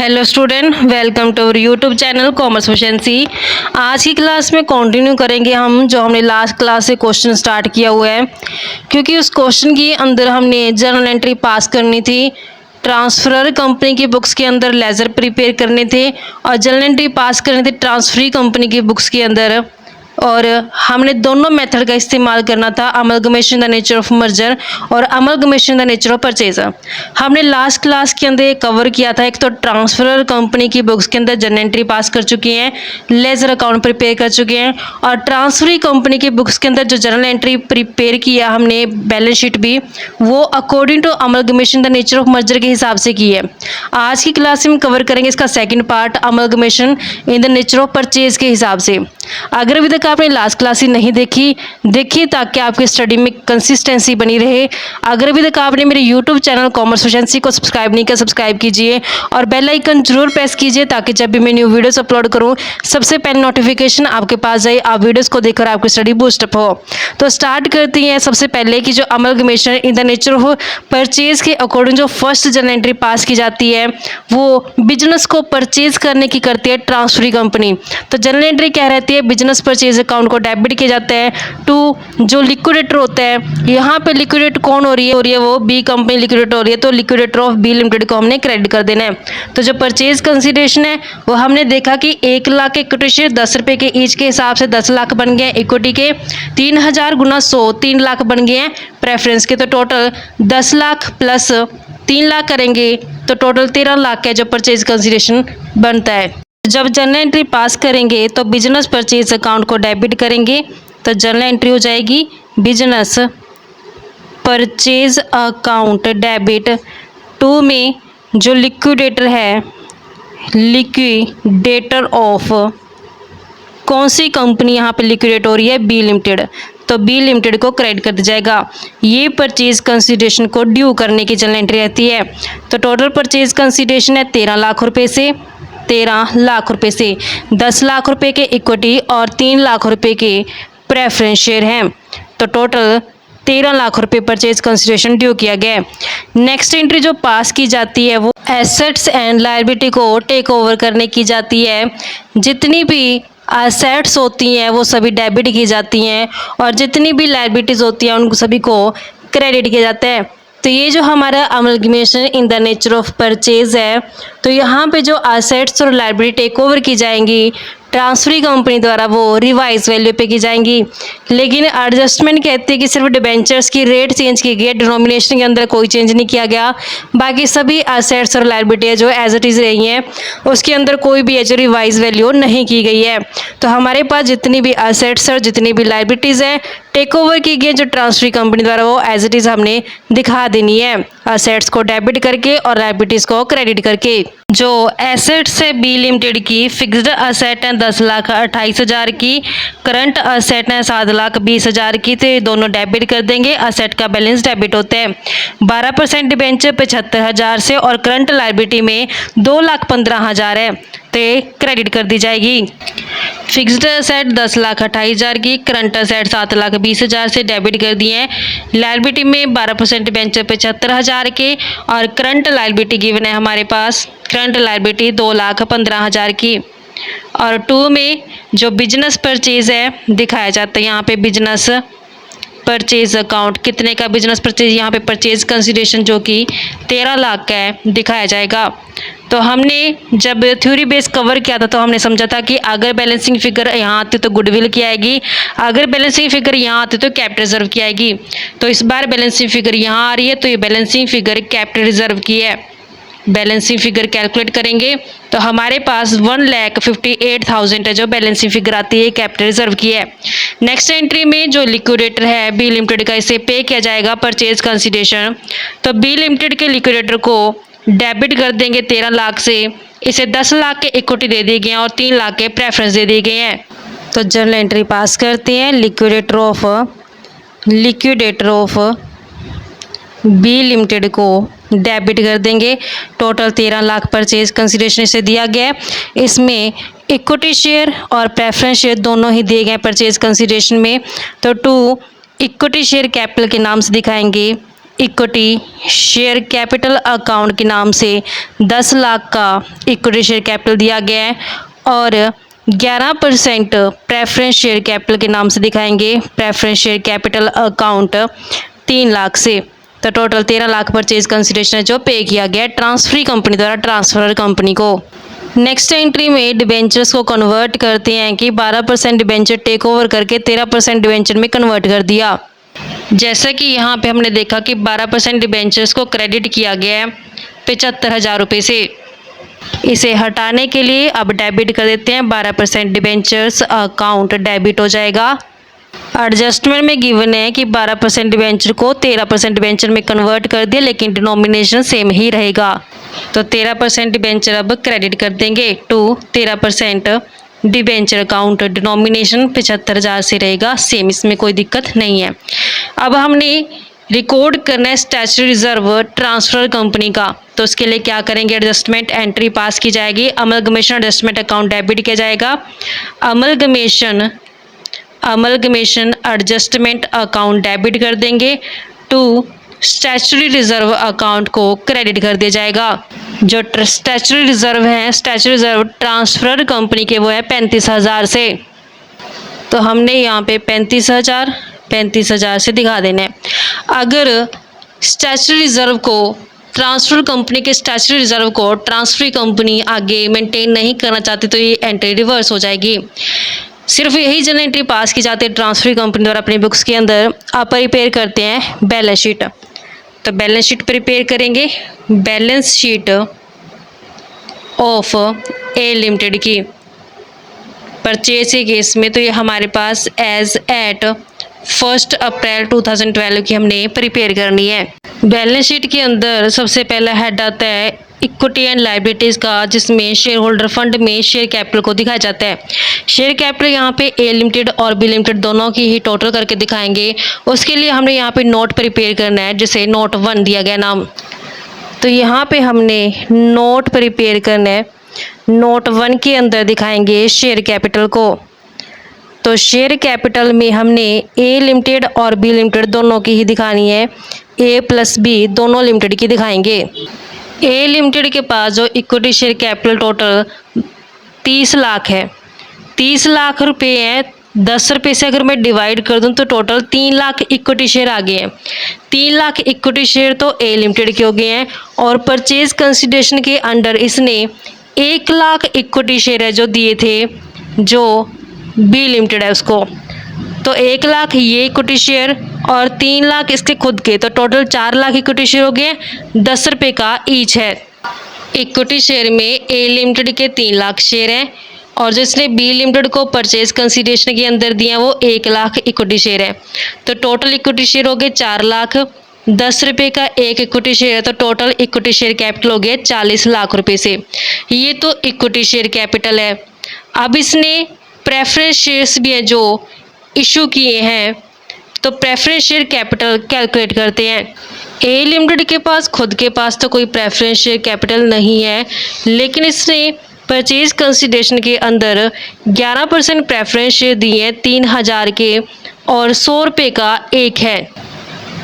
Hello student, welcome to our YouTube channel commerce efficiency. आज की class में continue करेंगे हम जो हमने लास्ट क्लास से क्वेश्चन स्टार्ट किया हुआ है, क्योंकि उस क्वेश्चन के अंदर हमने जर्नल एंट्री पास करनी थी। ट्रांसफरर कंपनी की बुक्स के अंदर लेजर प्रिपेयर करने थे और जर्नल एंट्री पास करने थे ट्रांसफरी कंपनी की बुक्स के अंदर। और हमने दोनों मेथड का इस्तेमाल करना था, amalgamation the nature of merger और amalgamation the nature of purchase. हमने लास्ट क्लास के अंदर ये कवर किया था। एक तो ट्रांसफरर कंपनी की बुक्स के अंदर जर्नल एंट्री पास कर चुके हैं, लेजर अकाउंट प्रिपेयर कर चुके हैं, और ट्रांसफरी कंपनी की बुक्स के अंदर जो जर्नल एंट्री प्रिपेयर किया हमने, बैलेंस शीट भी, वो according to amalgamation the nature of merger के हिसाब से की है। आज की क्लास में हम कवर करेंगे इसका second part, amalgamation in the nature of purchase के हिसाब से। अगर अभी तक आपने लास्ट क्लास ही नहीं देखिए ताकि आपकी स्टडी में कंसिस्टेंसी बनी रहे। अगर अभी तक आपने मेरे यूट्यूब चैनल कॉमर्स एफिशिएंसी को सब्सक्राइब नहीं किया, सब्सक्राइब कीजिए और बेल आइकन जरूर प्रेस कीजिए ताकि जब भी मैं न्यू वीडियोस अपलोड करूं सबसे पहले नोटिफिकेशन आपके पास जाए, आप वीडियोस को देखकर आपकी स्टडी बूस्टअप हो। तो स्टार्ट करते हैं सबसे पहले कि जो amalgamation in the nature of purchase के अकॉर्डिंग जो फर्स्ट जर्नल एंट्री पास की जाती है वो बिजनेस को परचेज करने की करती है ट्रांसफरी कंपनी। तो जर्नल एंट्री क्या रहती है, बिजनेस परचेज अकाउंट को डेबिट किया जाता है टू जो लिक्विडेटर होता है। यहाँ पे लिक्विडेट कौन हो रही है वो बी कंपनी लिक्विडेट हो रही है, तो लिक्विडेटर ऑफ बी लिमिटेड को हमने क्रेडिट कर देना है। तो जो परचेज कंसिडरेशन है वो हमने देखा कि 1 लाख के इक्विटी शेयर 10 रुपये के ईच के हिसाब से 10 लाख बन गए इक्विटी के, 3000 गुना 100 3 लाख बन गए हैं प्रेफरेंस के। तो टोटल 10 लाख प्लस 3 लाख करेंगे तो टोटल 13 लाख का जो परचेज कंसिडरेशन बनता है। जब जर्नल एंट्री पास करेंगे तो बिजनेस परचेज अकाउंट को डेबिट करेंगे, तो जर्नल एंट्री हो जाएगी business purchase account debit to में जो लिक्विडेटर है, लिक्विडेटर ऑफ कौन सी कंपनी यहाँ पे लिक्विडेट हो रही है, बी लिमिटेड, तो बी लिमिटेड को क्रेडिट कर दिया जाएगा। ये परचेज कंसिडरेशन को ड्यू करने की जर्नल एंट्री रहती है। तो टोटल परचेज कंसिडरेशन है 13 लाख रुपए से, 13 लाख रुपए से 10 लाख रुपए के इक्विटी और 3 लाख रुपए के प्रेफरेंस शेयर हैं। तो टोटल 13 लाख रुपए परचेज कंसिडरेशन ड्यू किया गया है। नेक्स्ट एंट्री जो पास की जाती है वो एसेट्स एंड लायबिलिटी को टेक ओवर करने की जाती है। जितनी भी एसेट्स होती हैं वो सभी डेबिट की जाती हैं और जितनी भी लायबिलिटीज़ होती हैं उन सभी को क्रेडिट किया जाता है। तो ये जो हमारा amalgamation in the nature of purchase है, तो यहाँ पे जो एसेट्स और लायबिलिटी टेक ओवर की जाएंगी ट्रांसफरी कंपनी द्वारा वो रिवाइज वैल्यू पे की जाएंगी। लेकिन एडजस्टमेंट कहते हैं कि सिर्फ डिबेंचर्स की रेट चेंज की गई है, डिनोमिनेशन के अंदर कोई चेंज नहीं किया गया। बाकी सभी एसेट्स और लायबिलिटी जो एज इट इज़ रही हैं उसके अंदर कोई भी जो रिवाइज वैल्यू नहीं की गई है। तो हमारे पास जितनी भी एसेट्स और जितनी भी लायबिलिटीज़ हैं टेक ओवर की गई जो ट्रांसफरी कंपनी द्वारा वो एज इट इज़ हमने दिखा देनी है, एसेट्स को डेबिट करके और लायबिलिटीज़ को क्रेडिट करके। जो एसेट्स है बी लिमिटेड की, फिक्स्ड एसेट है 10,28,000 की, करंट एसेट है 7,20,000 की, तो ये दोनों डेबिट कर देंगे। एसेट का बैलेंस डेबिट होता है 12% डिबेंचर 75,000 से और करंट लायबिलिटी में 2,15,000 है तो ये क्रेडिट कर दी जाएगी। फिक्स्ड एसेट 10,28,000 की, करंट एसेट 7,20,000 से डेबिट कर दिए हैं। लायबिलिटी में 12% डिबेंचर 75,000 के और करंट लायबिलिटी गिवन है हमारे पास, करंट लायबिलिटी 2,15,000 की। और 2 में जो बिजनेस परचेज है दिखाया जाता है यहाँ पे बिजनेस परचेज अकाउंट, कितने का बिजनेस परचेज, यहाँ पे परचेज कंसिडरेशन जो कि 13 लाख का है दिखाया जाएगा। तो हमने जब थ्योरी बेस कवर किया था तो हमने समझा था कि अगर बैलेंसिंग फिगर यहाँ आती तो गुडविल की आएगी, अगर बैलेंसिंग फिगर यहाँ आती तो कैपिटल रिजर्व की आएगी। तो इस बार बैलेंसिंग फिगर यहाँ आ रही है तो ये बैलेंसिंग फिगर कैपिटल रिजर्व की है। बैलेंसिंग फिगर कैलकुलेट करेंगे तो हमारे पास 1,58,000 है जो बैलेंसिंग फिगर आती है, कैपिटल रिजर्व की है। नेक्स्ट एंट्री में जो लिक्विडेटर है बी लिमिटेड का, इसे पे किया जाएगा परचेज कंसिडरेशन। तो बी लिमिटेड के लिक्विडेटर को डेबिट कर देंगे 13 लाख से, इसे 10 लाख के इक्विटी दे दिए गए हैं और 3 लाख के प्रेफरेंस दे दिए गए हैं। तो जर्नल एंट्री पास करते हैं, लिक्विडेटर ऑफ बी लिमिटेड को डेबिट कर देंगे। टोटल 13 लाख परचेज कंसिडरेशन से दिया गया है। इसमें इक्विटी शेयर और प्रेफरेंस शेयर दोनों ही दिए गए परचेज कंसिडरेशन में। तो 2 इक्विटी शेयर कैपिटल के नाम से दिखाएंगे इक्विटी शेयर कैपिटल अकाउंट के नाम से 10 लाख का इक्विटी शेयर कैपिटल दिया गया है और 11% प्रेफरेंस शेयर कैपिटल के नाम से दिखाएंगे preference share capital account 3 lakh से। तो टोटल 13 लाख परचेज कंसिडरेशन है जो पे किया गया ट्रांसफरी कंपनी द्वारा ट्रांसफरर कंपनी को। नेक्स्ट एंट्री में डिबेंचर्स को कन्वर्ट करते हैं कि 12% डिबेंचर टेक ओवर करके 13% डिबेंचर में कन्वर्ट कर दिया। जैसा कि यहाँ पे हमने देखा कि 12% डिबेंचर्स को क्रेडिट किया गया है 75,000 रुपये से। इसे हटाने के लिए अब डेबिट कर देते हैं 12% डिबेंचर्स अकाउंट डेबिट हो जाएगा। एडजस्टमेंट में गिवन है कि 12% डिबेंचर को 13% डिबेंचर में कन्वर्ट कर दिया लेकिन डिनोमिनेशन सेम ही रहेगा। तो 13% डिबेंचर अब क्रेडिट कर देंगे टू 13% डिबेंचर अकाउंट। डिनोमिनेशन 75,000 से रहेगा सेम, इसमें कोई दिक्कत नहीं है। अब हमने रिकॉर्ड करना है स्टैच्यूटरी रिजर्व ट्रांसफर कंपनी का। तो उसके लिए क्या करेंगे, एडजस्टमेंट एंट्री पास की जाएगी। अमलगमेशन एडजस्टमेंट अकाउंट डेबिट किया जाएगा। अमलगमेशन एडजस्टमेंट अकाउंट डेबिट कर देंगे टू स्टैच्यूटरी रिजर्व अकाउंट को क्रेडिट कर दिया जाएगा। जो स्टैच्यूटरी रिजर्व है, स्टैच्यूटरी रिजर्व ट्रांसफर कंपनी के वो है 35,000 से। तो हमने यहाँ पे 35,000 से दिखा देना है। अगर स्टैच्यूटरी रिजर्व को ट्रांसफर कंपनी के स्टैच्यूटरी रिजर्व को ट्रांसफर कंपनी आगे मेंटेन नहीं करना चाहती तो ये एंट्री रिवर्स हो जाएगी। सिर्फ यही जनरल एंट्री पास की जाती है ट्रांसफर कंपनी द्वारा अपनी बुक्स के अंदर। आप प्रिपेयर करते हैं बैलेंस शीट। तो बैलेंस शीट प्रिपेयर करेंगे, balance sheet of A limited की परचेज के केस में। तो ये हमारे पास एज एट 1 अप्रैल 2012 की हमने प्रिपेयर करनी है। बैलेंस शीट के अंदर सबसे पहला हेड आता है इक्विटी एंड लायबिलिटीज़ का, जिसमें शेयर होल्डर फंड में शेयर कैपिटल को दिखाया जाता है। शेयर कैपिटल यहाँ पे ए लिमिटेड और बी लिमिटेड दोनों की ही टोटल करके दिखाएंगे। उसके लिए हमने यहाँ पे नोट प्रिपेयर करना है जिसे नोट 1 दिया गया नाम। तो यहाँ पे हमने नोट प्रिपेयर करना है। नोट 1 के अंदर दिखाएंगे शेयर कैपिटल को। तो शेयर कैपिटल में हमने ए लिमिटेड और बी लिमिटेड दोनों की ही दिखानी है। ए प्लस बी दोनों लिमिटेड की दिखाएंगे। ए लिमिटेड के पास जो equity share capital total 30 lakh है, 30 लाख रुपए हैं। 10 रुपये से अगर मैं डिवाइड कर दूं तो टोटल 3 लाख इक्विटी शेयर आ गए हैं। 3 लाख इक्विटी शेयर तो ए लिमिटेड के हो गए हैं और परचेज कंसिडरेशन के अंडर इसने 1 लाख इक्विटी शेयर है जो दिए थे जो बी लिमिटेड है उसको। तो 1 लाख ये इक्विटी शेयर और 3 लाख इसके खुद के, तो टोटल 4 लाख इक्विटी शेयर हो गए। 10 रुपये का ईच है। इक्विटी शेयर में ए लिमिटेड के 3 लाख शेयर हैं और जिसने बी लिमिटेड को परचेज कंसिडरेशन के अंदर दिया वो 1 लाख इक्विटी शेयर है। तो टोटल इक्विटी शेयर हो गए 4 लाख। 10 रुपये का एक इक्विटी शेयर है तो टोटल इक्विटी शेयर कैपिटल हो गया 40 लाख रुपये से। ये तो इक्विटी शेयर कैपिटल है। अब इसने प्रेफरेंस शेयर्स भी हैं जो इशू किए हैं, तो प्रेफरेंस शेयर कैपिटल कैलकुलेट करते हैं। ए लिमिटेड के पास खुद के पास तो कोई प्रेफरेंस शेयर कैपिटल नहीं है, लेकिन इसने परचेज कंसिडरेशन के अंदर 11% प्रेफरेंस शेयर दिए हैं 3,000 के और 100 रुपये का एक है।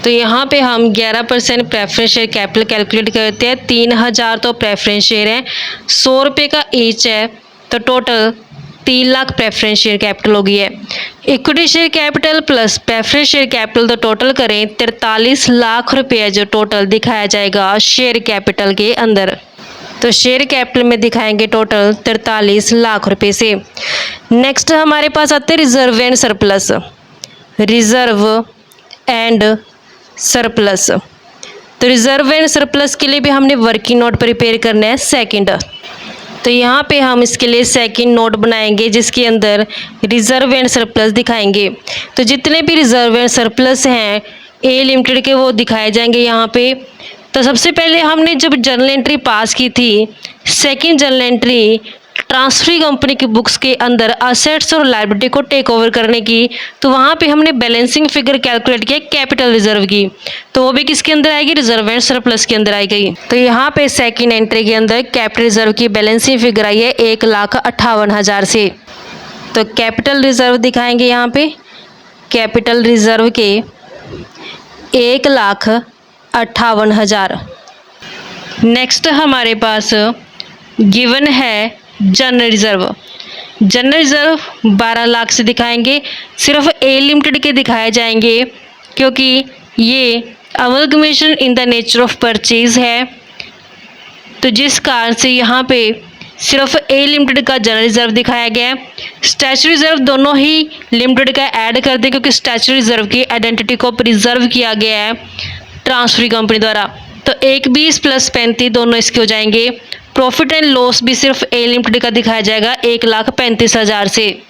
तो यहाँ पे हम 11% प्रेफरेंस शेयर कैपिटल कैलकुलेट करते हैं। 3,000 तो प्रेफरेंस शेयर है, 100 रुपये का ईच है, तो total 3 lakh preference share capital हो गई है। Equity share capital plus preference share capital तो टोटल करें 43 लाख रुपये जो टोटल दिखाया जाएगा शेयर कैपिटल के अंदर। तो शेयर कैपिटल में दिखाएंगे टोटल 43 लाख रुपये से। नेक्स्ट हमारे पास आते हैं reserve and surplus. Reserve and surplus, तो रिजर्व एंड सरप्लस के लिए भी हमने वर्किंग नोट प्रिपेयर करना है सेकंड। तो यहाँ पे हम इसके लिए सेकंड नोट बनाएंगे जिसके अंदर रिजर्व एंड सरप्लस दिखाएंगे। तो जितने भी रिजर्व एंड सरप्लस हैं ए लिमिटेड के वो दिखाए जाएंगे यहाँ पे। तो सबसे पहले हमने जब जर्नल एंट्री पास की थी, second journal entry transfer company की बुक्स के अंदर असेट्स और लायबिलिटी को टेक ओवर करने की, तो वहाँ पे हमने बैलेंसिंग फिगर कैलकुलेट किया कैपिटल रिजर्व की। तो वो भी किसके अंदर आएगी, रिजर्व एंड सरप्लस के अंदर आई गई। तो यहाँ पे सेकंड एंट्री के अंदर कैपिटल रिजर्व की बैलेंसिंग फिगर आई है 1,58,000 से। तो कैपिटल रिजर्व दिखाएंगे यहाँ पे। कैपिटल रिजर्व के 1,58,000 58,000। नेक्स्ट हमारे पास गिवन है general reserve. General reserve 12 lakh से दिखाएंगे, सिर्फ ए लिमिटेड के दिखाए जाएंगे क्योंकि ये amalgamation in the nature of purchase है, तो जिस कारण से यहाँ पे सिर्फ ए लिमिटेड का जनरल रिजर्व दिखाया गया है। स्टैच्यूटरी रिजर्व दोनों ही लिमिटेड का ऐड कर दें क्योंकि स्टैच्यूटरी रिजर्व की आइडेंटिटी को प्रिजर्व किया गया है ट्रांसफरी कंपनी द्वारा, तो 120 + 35 दोनों इसके हो जाएंगे। प्रॉफिट एंड लॉस भी सिर्फ ए लिमिटेड का दिखाया जाएगा 1,35,000 से।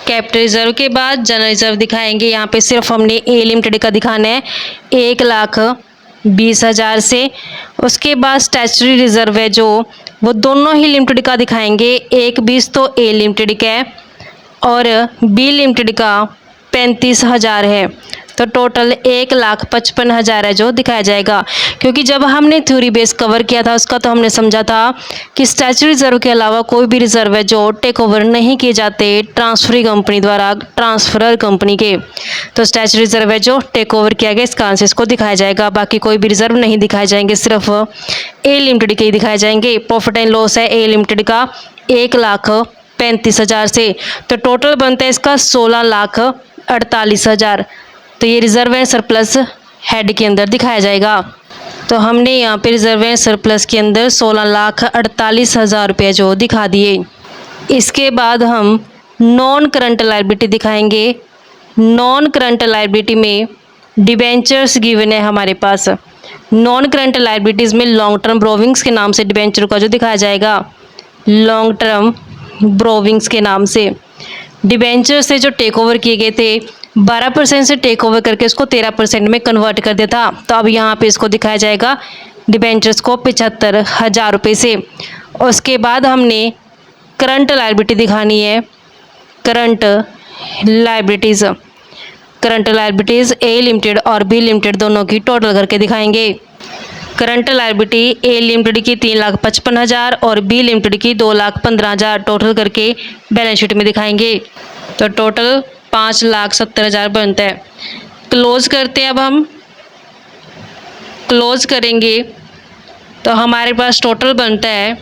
कैपिटल रिजर्व के बाद जनरल रिजर्व दिखाएंगे, यहाँ पे सिर्फ हमने ए लिमिटेड का दिखाना है 1,20,000 से। उसके बाद स्टैच्यूटरी रिजर्व है जो वो दोनों ही लिमिटेड का दिखाएंगे, 1,20 तो ए लिमिटेड का है और बी लिमिटेड का 35,000 है, तो टोटल 1,55,000 है जो दिखाया जाएगा। क्योंकि जब हमने थ्योरी बेस कवर किया था उसका तो हमने समझा था कि स्टैच्यूटरी रिजर्व के अलावा कोई भी रिजर्व है जो टेक ओवर नहीं किए जाते ट्रांसफरी कंपनी द्वारा, ट्रांसफरर कंपनी के, तो स्टैच्यूटरी रिजर्व है जो टेक ओवर किया गया इसका आंसर इसको दिखाया जाएगा। बाकी कोई भी रिजर्व नहीं दिखाए जाएंगे, सिर्फ ए लिमिटेड के ही दिखाए जाएंगे। प्रॉफिट एंड लॉस है ए लिमिटेड का 1,35,000 से, तो टोटल बनता है इसका 16,48,000। तो ये रिजर्व एंड सरप्लस हेड के अंदर दिखाया जाएगा। तो हमने यहाँ पे रिजर्व एंड सरप्लस के अंदर 16,48,000 रुपये जो दिखा दिए। इसके बाद हम नॉन करंट लायबिलिटी दिखाएंगे। नॉन करंट लायबिलिटी में डिबेंचर्स गिवन है हमारे पास। नॉन करंट लायबिलिटीज़ में लॉन्ग टर्म ब्रोविंग्स के नाम से डिबेंचर का जो दिखाया जाएगा, लॉन्ग टर्म ब्रोविंग्स के नाम से डिबेंचर से जो टेक ओवर किए गए थे 12% से टेक ओवर करके इसको 13% में कन्वर्ट कर दिया था, तो अब यहाँ पे इसको दिखाया जाएगा डिबेंचर्स को 75,000 रुपये से। उसके बाद हमने करंट लायबिलिटी दिखानी है। करंट लायबिलिटीज़ ए लिमिटेड और बी लिमिटेड दोनों की टोटल करके दिखाएंगे। करंट लायबिलिटी ए लिमिटेड की 3,55,000 और बी लिमिटेड की 2,15,000 टोटल करके बैलेंस शीट में दिखाएंगे, तो टोटल 5,70,000 बनता है। क्लोज करते हैं, अब हम क्लोज करेंगे तो हमारे पास टोटल बनता है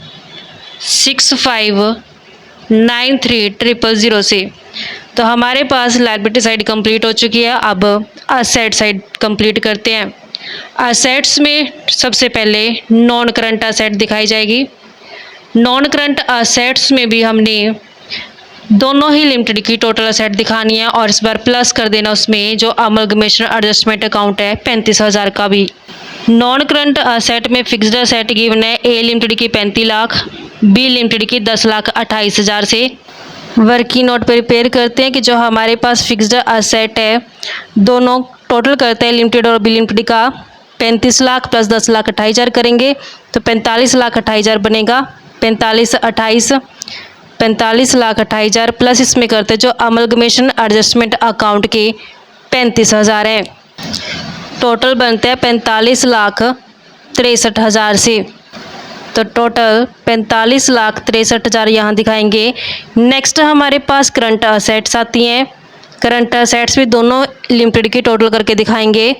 65,93,000 से। तो हमारे पास लायबिलिटी साइड कंप्लीट हो चुकी है। अब असेट साइड कंप्लीट करते हैं। असेट्स में सबसे पहले नॉन करंट असेट दिखाई जाएगी। नॉन करंट असेट्स में भी हमने दोनों ही लिमिटेड की टोटल असेट दिखानी है और इस बार प्लस कर देना उसमें जो अमलगमेशन एडजस्टमेंट अकाउंट है 35,000 का भी। नॉन करंट असेट में फिक्स्ड असेट गिवन है ए लिमिटेड की 35 लाख, बी लिमिटेड की 10,28,000 से। वर्किंग नोट प्रिपेयर करते हैं कि जो हमारे पास फिक्स्ड असेट है दोनों टोटल करते हैं लिमिटेड और बी लिमिटेड का 35 लाख प्लस 10,28,000 करेंगे तो 45,28,000 बनेगा। 45,28,000 प्लस इसमें करते जो अमलगमेशन एडजस्टमेंट अकाउंट के 35,000 है, टोटल बनते हैं 45,63,000 से। तो टोटल 45,63,000 यहाँ दिखाएंगे। नेक्स्ट हमारे पास करंट असेट्स आती हैं। करंट असेट्स भी दोनों लिमिटेड की टोटल करके दिखाएंगे।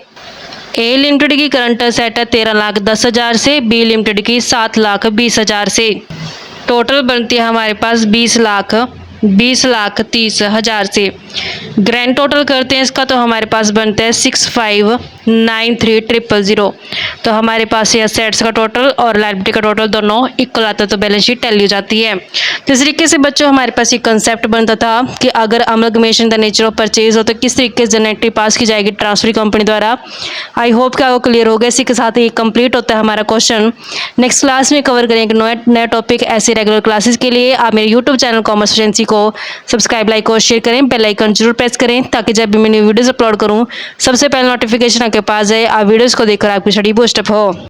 ए लिमिटेड की करंट असेट है 13,10,000 से, बी लिमिटेड की 7,20,000 से। टोटल बनती है हमारे पास 20,30,000 से। ग्रैंड टोटल करते हैं इसका तो हमारे पास बनता है 65,93,000। तो हमारे पास ये असेट्स का टोटल और लायबिलिटी का टोटल दोनों इक्वल आता है, तो बैलेंस शीट टैली हो जाती है। तो इस तरीके से बच्चों हमारे पास ये कंसेप्ट बनता था कि अगर amalgamation the nature of purchase हो तो किस तरीके से जनरल एंट्री पास की जाएगी ट्रांसफरी कंपनी द्वारा। आई होप कि आपको क्लियर हो गया। इसी के साथ ही कंप्लीट होता है हमारा क्वेश्चन। नेक्स्ट क्लास में कवर करेंगे नया टॉपिक। ऐसे रेगुलर क्लासेस के लिए आप मेरे यूट्यूब चैनल कॉमर्स एफिशिएंसी को सब्सक्राइब, लाइक और शेयर करें। बेल आइकन जरूर प्रेस करें ताकि जब भी मैं न्यू वीडियोस अपलोड करूं सबसे पहले नोटिफिकेशन आपके पास जाए। आप वीडियोस को देखकर आपकी स्टडी बूस्ट अप हो।